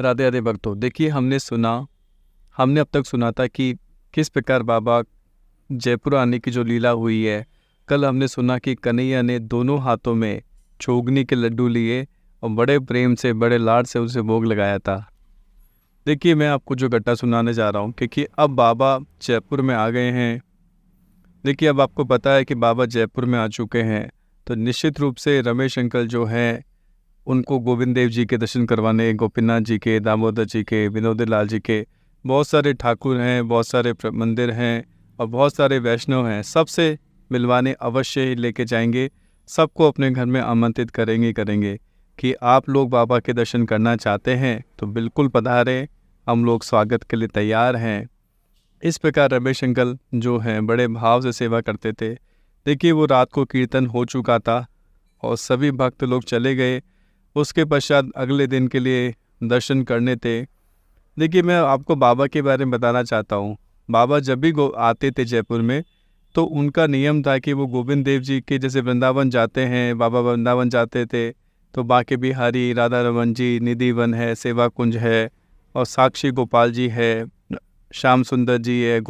राधे राधे भक्तों। देखिए, हमने अब तक सुना था कि किस प्रकार बाबा जयपुर आने की जो लीला हुई है। कल हमने सुना कि कन्हैया ने दोनों हाथों में छोगनी के लड्डू लिए और बड़े प्रेम से, बड़े लाड से उसे भोग लगाया था। देखिए, मैं आपको जो घटना सुनाने जा रहा हूँ, क्योंकि अब बाबा जयपुर में आ गए हैं। देखिए, अब आपको पता है कि बाबा जयपुर में आ चुके हैं, तो निश्चित रूप से रमेश अंकल जो हैं उनको गोविंद देव जी के दर्शन करवाने, गोपीनाथ जी के, दामोदर जी के, विनोद लाल जी के, बहुत सारे ठाकुर हैं, बहुत सारे मंदिर हैं और बहुत सारे वैष्णव हैं, सबसे मिलवाने अवश्य ही लेके जाएंगे। सबको अपने घर में आमंत्रित करेंगे कि आप लोग बाबा के दर्शन करना चाहते हैं तो बिल्कुल पधारें, हम लोग स्वागत के लिए तैयार हैं। इस प्रकार रमेश अंकल जो हैं बड़े भाव से सेवा करते थे। देखिए, वो रात को कीर्तन हो चुका था और सभी भक्त लोग चले गए। उसके पश्चात अगले दिन के लिए दर्शन करने थे। देखिए, मैं आपको बाबा के बारे में बताना चाहता हूँ। बाबा जब भी आते थे जयपुर में, तो उनका नियम था कि वो गोविंद देव जी के, जैसे वृंदावन जाते हैं, बाबा वृंदावन जाते थे तो बांके बिहारी, राधा रमन जी, निधि वन है, सेवा कुंज है और साक्षी गोपाल जी है, श्याम सुंदर जी है,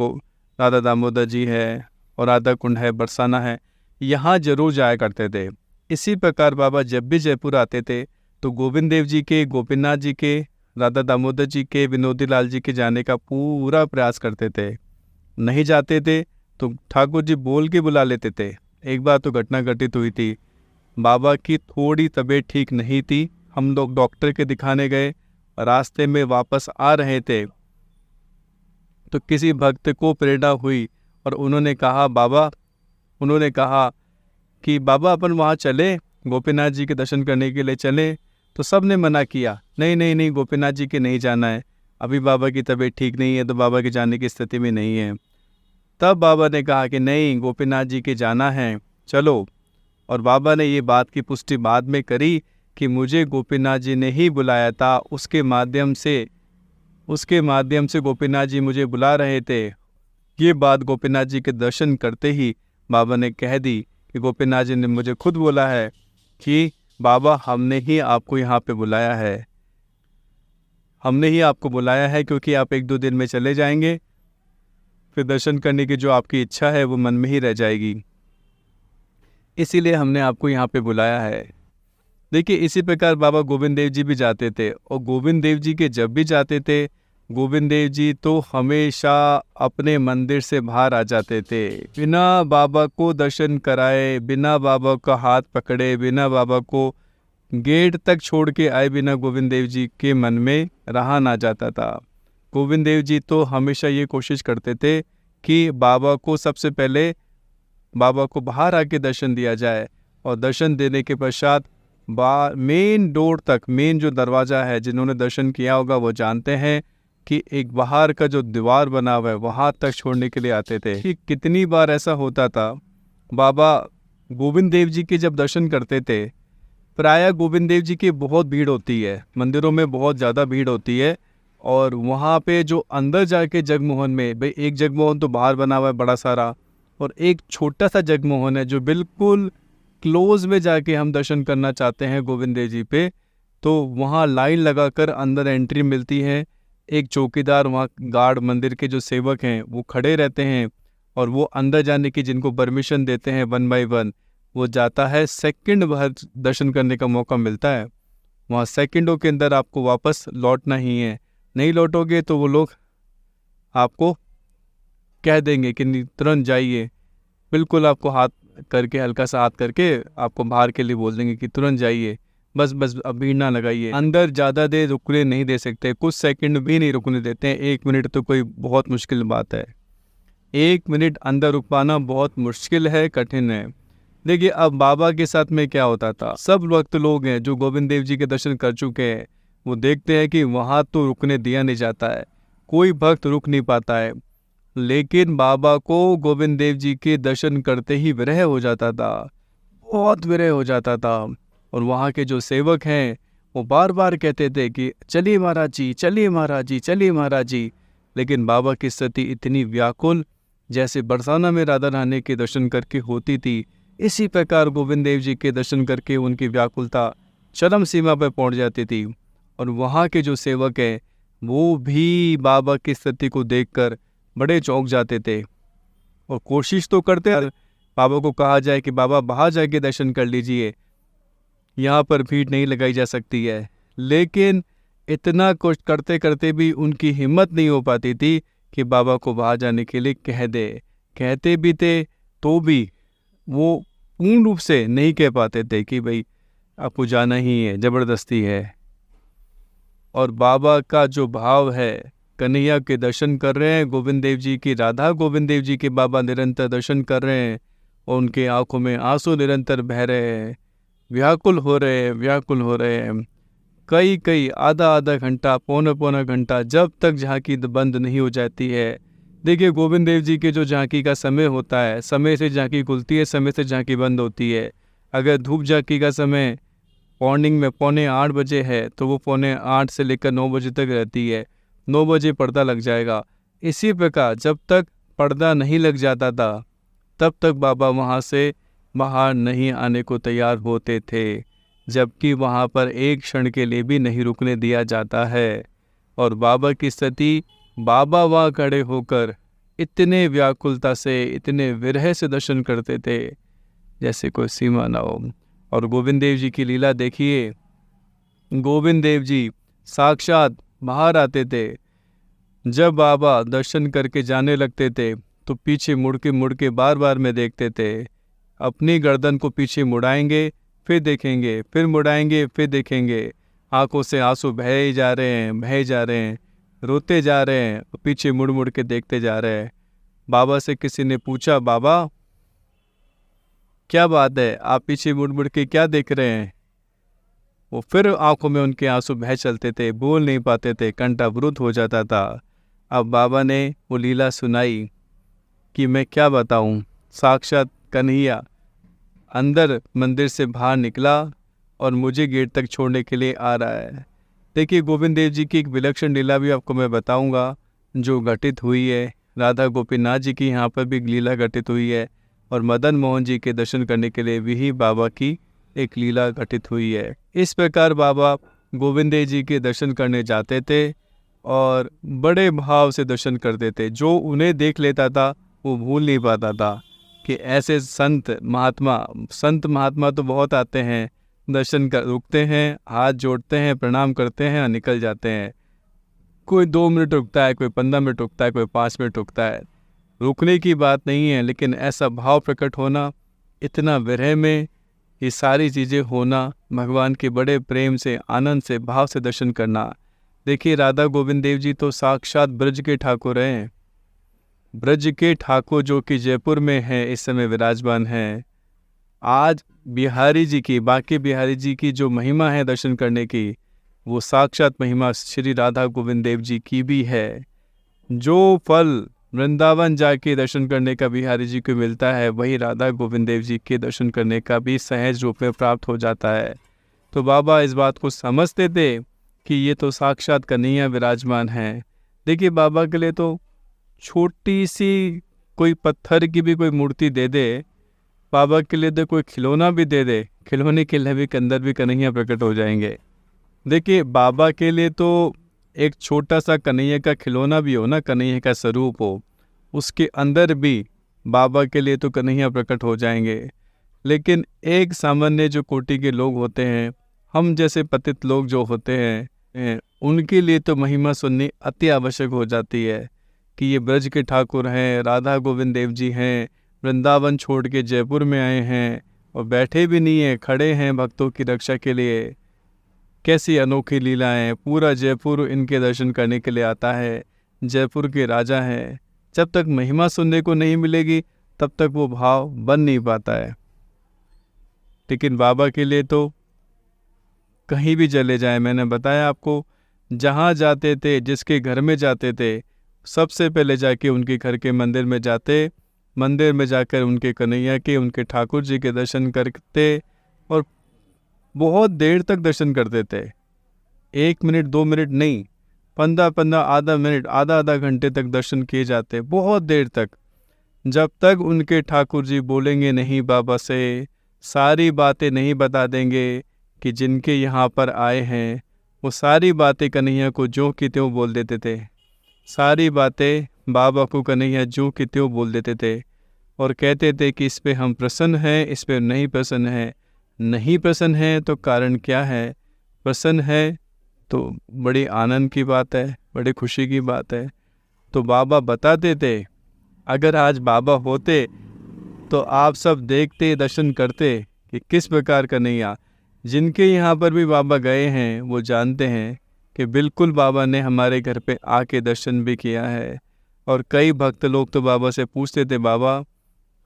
राधा दामोदर जी है और राधा कुंड है, बरसाना है, यहाँ जरूर जाया करते थे। इसी प्रकार बाबा जब भी जयपुर आते थे तो गोविंद देव जी के, गोपीनाथ जी के, राधा दामोदर जी के, विनोदी लाल जी के जाने का पूरा प्रयास करते थे। नहीं जाते थे तो ठाकुर जी बोल के बुला लेते थे। एक बार तो घटना घटित हुई थी, बाबा की थोड़ी तबीयत ठीक नहीं थी, हम लोग डॉक्टर के दिखाने गए, रास्ते में वापस आ रहे थे तो किसी भक्त को प्रेरणा हुई और उन्होंने कहा कि बाबा अपन वहाँ चले, गोपीनाथ जी के दर्शन करने के लिए चले। तो सब ने मना किया, नहीं, गोपीनाथ जी के नहीं जाना है, अभी बाबा की तबीयत ठीक नहीं है, तो बाबा के जाने की स्थिति में नहीं है। तब बाबा ने कहा कि नहीं, गोपीनाथ जी के जाना है, चलो। और बाबा ने ये बात की पुष्टि बाद में करी कि मुझे गोपीनाथ जी ने ही बुलाया था, उसके माध्यम से गोपीनाथ जी मुझे बुला रहे थे। ये बात गोपीनाथ जी के दर्शन करते ही बाबा ने कह दी कि गोपीनाथ जी ने मुझे खुद बोला है कि बाबा, हमने ही आपको यहाँ पे बुलाया है, क्योंकि आप 1-2 दिन में चले जाएंगे, फिर दर्शन करने की जो आपकी इच्छा है वो मन में ही रह जाएगी, इसीलिए हमने आपको यहाँ पे बुलाया है। देखिए, इसी प्रकार बाबा गोविंद देव जी भी जाते थे और गोविंद देव जी के जब भी जाते थे, गोविंद देव जी तो हमेशा अपने मंदिर से बाहर आ जाते थे, बिना बाबा को दर्शन कराए, बिना बाबा का हाथ पकड़े, बिना बाबा को गेट तक छोड़ के आए बिना गोविंद देव जी के मन में रहा ना जाता था। गोविंद देव जी तो हमेशा ये कोशिश करते थे कि बाबा को सबसे पहले बाहर आके दर्शन दिया जाए और दर्शन देने के पश्चात मेन डोर तक, मेन जो दरवाज़ा है, जिन्होंने दर्शन किया होगा वो जानते हैं कि एक बाहर का जो दीवार बना हुआ है वहाँ तक छोड़ने के लिए आते थे। कि कितनी बार ऐसा होता था, बाबा गोविंद देव जी के जब दर्शन करते थे, प्रायः गोविंद देव जी की बहुत भीड़ होती है, मंदिरों में बहुत ज़्यादा भीड़ होती है, और वहाँ पे जो अंदर जाके जगमोहन में, भाई एक जगमोहन तो बाहर बना हुआ है बड़ा सारा, और एक छोटा सा जगमोहन है जो बिल्कुल क्लोज में जाके हम दर्शन करना चाहते हैं गोविंद देव जी पे, तो वहाँ लाइन लगाकर अंदर एंट्री मिलती है। एक चौकीदार, वहाँ गार्ड, मंदिर के जो सेवक हैं वो खड़े रहते हैं और वो अंदर जाने की जिनको परमिशन देते हैं 1 बाय 1 वो जाता है। सेकंड भर दर्शन करने का मौका मिलता है, वहाँ सेकंडों के अंदर आपको वापस लौटना ही है। नहीं लौटोगे तो वो लोग आपको कह देंगे कि तुरंत जाइए, बिल्कुल आपको हाथ करके, हल्का सा हाथ करके आपको बाहर के लिए बोल देंगे कि तुरंत जाइए, बस अब भीड़ ना लगाइए। अंदर ज़्यादा देर रुकने नहीं दे सकते, कुछ सेकंड भी नहीं रुकने देते हैं। 1 मिनट तो कोई बहुत मुश्किल बात है, 1 मिनट अंदर रुक पाना बहुत मुश्किल है, कठिन है। देखिए, अब बाबा के साथ में क्या होता था, सब भक्त लोग हैं जो गोविंद देव जी के दर्शन कर चुके हैं, वो देखते हैं कि वहाँ तो रुकने दिया नहीं जाता है, कोई भक्त रुक नहीं पाता है, लेकिन बाबा को गोविंद देव जी के दर्शन करते ही विरह हो जाता था, बहुत विरह हो जाता था। और वहाँ के जो सेवक हैं वो बार बार कहते थे कि चलिए महाराज जी, चलिए महाराज जी, चलिए महाराज जी, लेकिन बाबा की स्थिति इतनी व्याकुल, जैसे बरसाना में राधा रानी के दर्शन करके होती थी, इसी प्रकार गोविंद देव जी के दर्शन करके उनकी व्याकुलता चरम सीमा पर पहुंच जाती थी। और वहाँ के जो सेवक हैं वो भी बाबा की स्थिति को देखकर बड़े चौंक जाते थे और कोशिश तो करते बाबा को कहा जाए कि बाबा बाहर जाके दर्शन कर लीजिए, यहाँ पर भीड़ नहीं लगाई जा सकती है। लेकिन इतना कुछ करते करते भी उनकी हिम्मत नहीं हो पाती थी कि बाबा को बाहर जाने के लिए कह दे। कहते भी थे तो भी वो पूर्ण रूप से नहीं कह पाते थे कि भाई आपको जाना ही है, ज़बरदस्ती है। और बाबा का जो भाव है, कन्हैया के दर्शन कर रहे हैं, गोविंद देव जी की, राधा गोविंद देव जी के बाबा निरंतर दर्शन कर रहे हैं और उनके आंखों में आंसू निरंतर बह रहे हैं, व्याकुल हो रहे हैं। कई आधा घंटा, पौना घंटा, जब तक झांकी बंद नहीं हो जाती है। देखिए गोविंद देव जी के जो झांकी का समय होता है, समय से झांकी खुलती है, समय से झांकी बंद होती है। अगर धूप झांकी का समय मॉर्निंग में 7:45 बजे है तो वो 7:45 से लेकर 9 बजे तक रहती है। 9 बजे पर्दा लग जाएगा। इसी प्रकार जब तक पर्दा नहीं लग जाता था तब तक बाबा वहाँ से बाहर नहीं आने को तैयार होते थे, जबकि वहाँ पर एक क्षण के लिए भी नहीं रुकने दिया जाता है। और बाबा की स्थिति, बाबा वहाँ खड़े होकर इतने व्याकुलता से, इतने विरह से दर्शन करते थे जैसे कोई सीमा ना हो। और गोविंद देव जी की लीला देखिए, गोविंद देव जी साक्षात बाहर आते थे। जब बाबा दर्शन करके जाने लगते थे तो पीछे मुड़ के बार में देखते थे। अपनी गर्दन को पीछे मुड़ाएंगे, फिर देखेंगे, फिर मुड़ाएंगे, फिर देखेंगे। आंखों से आंसू बहे जा रहे हैं, रोते जा रहे हैं, पीछे मुड़ के देखते जा रहे हैं। बाबा से किसी ने पूछा, बाबा क्या बात है, आप पीछे मुड़ के क्या देख रहे हैं? वो फिर आंखों में उनके आंसू बह चलते थे, बोल नहीं पाते थे, कंठ अवरुद्ध हो जाता था। अब बाबा ने वो लीला सुनाई कि मैं क्या बताऊं। साक्षात कन्हैया अंदर मंदिर से बाहर निकला और मुझे गेट तक छोड़ने के लिए आ रहा है। देखिए गोविंद देव जी की एक विलक्षण लीला भी आपको मैं बताऊंगा जो घटित हुई है। राधा गोपीनाथ जी की यहाँ पर भी लीला घटित हुई है और मदन मोहन जी के दर्शन करने के लिए भी बाबा की एक लीला घटित हुई है। इस प्रकार बाबा गोविंद देव जी के दर्शन करने जाते थे और बड़े भाव से दर्शन करते थे। जो उन्हें देख लेता था वो भूल नहीं पाता था कि ऐसे संत महात्मा तो बहुत आते हैं, दर्शन कर रुकते हैं, हाथ जोड़ते हैं, प्रणाम करते हैं और निकल जाते हैं। कोई 2 मिनट रुकता है, कोई 15 मिनट रुकता है, कोई 5 मिनट रुकता है। रुकने की बात नहीं है, लेकिन ऐसा भाव प्रकट होना, इतना विरह में ये सारी चीज़ें होना, भगवान के बड़े प्रेम से, आनंद से, भाव से दर्शन करना। देखिए राधा गोविंद देव जी तो साक्षात ब्रज के ठाकुर हैं। ब्रज के ठाकुर जो कि जयपुर में है, इस समय विराजमान हैं। आज बिहारी जी की, बाकी बिहारी जी की जो महिमा है दर्शन करने की, वो साक्षात महिमा श्री राधा गोविंद देव जी की भी है। जो फल वृंदावन जाके दर्शन करने का बिहारी जी को मिलता है, वही राधा गोविंद देव जी के दर्शन करने का भी सहज रूप में प्राप्त हो जाता है। तो बाबा इस बात को समझते थे कि ये तो साक्षात कन्हैया विराजमान हैं। देखिए बाबा के लिए तो छोटी सी कोई पत्थर की भी कोई मूर्ति दे दे, बाबा के लिए तो कोई खिलौना भी दे दे, खिलौने के लिए भी अंदर भी कन्हैया प्रकट हो जाएंगे। देखिए बाबा के लिए तो एक छोटा सा कन्हैया का खिलौना भी हो ना, कन्हैया का स्वरूप हो, उसके अंदर भी बाबा के लिए तो कन्हैया प्रकट हो जाएंगे। लेकिन एक सामान्य जो कोटि के लोग होते हैं, हम जैसे पतित लोग जो होते हैं, उनके लिए तो महिमा सुननी अति आवश्यक हो जाती है कि ये ब्रज के ठाकुर हैं, राधा गोविंद देव जी हैं, वृंदावन छोड़ के जयपुर में आए हैं और बैठे भी नहीं हैं, खड़े हैं भक्तों की रक्षा के लिए। कैसी अनोखी लीलाएं, पूरा जयपुर इनके दर्शन करने के लिए आता है। जयपुर के राजा हैं। जब तक महिमा सुनने को नहीं मिलेगी तब तक वो भाव बन नहीं पाता है। लेकिन बाबा के लिए तो कहीं भी चले जाएं, मैंने बताया आपको, जहाँ जाते थे, जिसके घर में जाते थे, सबसे पहले जाके उनके घर के मंदिर में जाते, मंदिर में जाकर उनके कन्हैया के, उनके ठाकुर जी के दर्शन करते और बहुत देर तक दर्शन करते थे। 1 मिनट 2 मिनट नहीं, 15 आधा मिनट, आधा घंटे तक दर्शन किए जाते, बहुत देर तक, जब तक उनके ठाकुर जी बोलेंगे नहीं बाबा से, सारी बातें नहीं बता देंगे कि जिनके यहाँ पर आए हैं वो सारी बातें कन्हैया को ज्यों की त्यों बोल देते थे। सारी बातें बाबा को कन्हैया ज्यों की त्यों बोल देते थे और कहते थे कि इस पे हम प्रसन्न हैं, इस पे नहीं प्रसन्न हैं। नहीं प्रसन्न है तो कारण क्या है, प्रसन्न है तो बड़ी आनंद की बात है, बड़ी खुशी की बात है। तो बाबा बताते थे, अगर आज बाबा होते तो आप सब देखते, दर्शन करते कि किस प्रकार कन्हैया, जिनके यहाँ पर भी बाबा गए हैं वो जानते हैं कि बिल्कुल बाबा ने हमारे घर पे आके दर्शन भी किया है। और कई भक्त लोग तो बाबा से पूछते थे, बाबा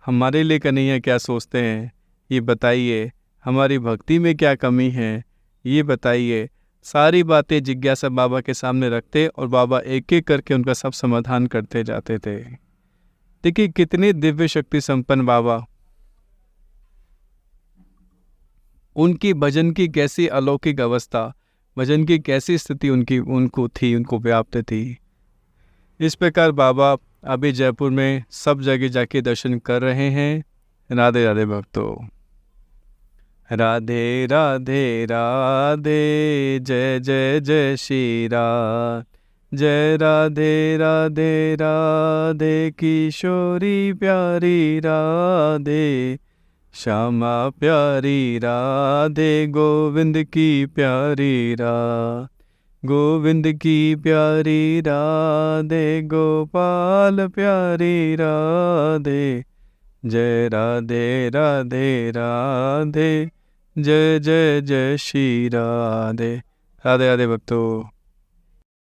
हमारे लिए कन्हैया क्या सोचते हैं, ये बताइए, हमारी भक्ति में क्या कमी है, ये बताइए। सारी बातें जिज्ञासा बाबा के सामने रखते और बाबा एक एक करके उनका सब समाधान करते जाते थे। देखिए कितनी दिव्य शक्ति संपन्न बाबा, उनकी भजन की कैसी अलौकिक अवस्था, भजन की कैसी स्थिति उनको व्याप्त थी। इस प्रकार बाबा अभी जयपुर में सब जगह जाके दर्शन कर रहे हैं। राधे राधे भक्तों। राधे राधे राधे, जय जय जय श्री राधे, जय राधे राधे राधे, किशोरी प्यारी राधे, श्यामा प्यारी राधे, गोविंद की प्यारी राधे, गोविंद की प्यारी राधे, गोपाल प्यारी राधे, जय राधे राधे राधे, जय जय जय श्री राधे। राधे राधे भक्तों।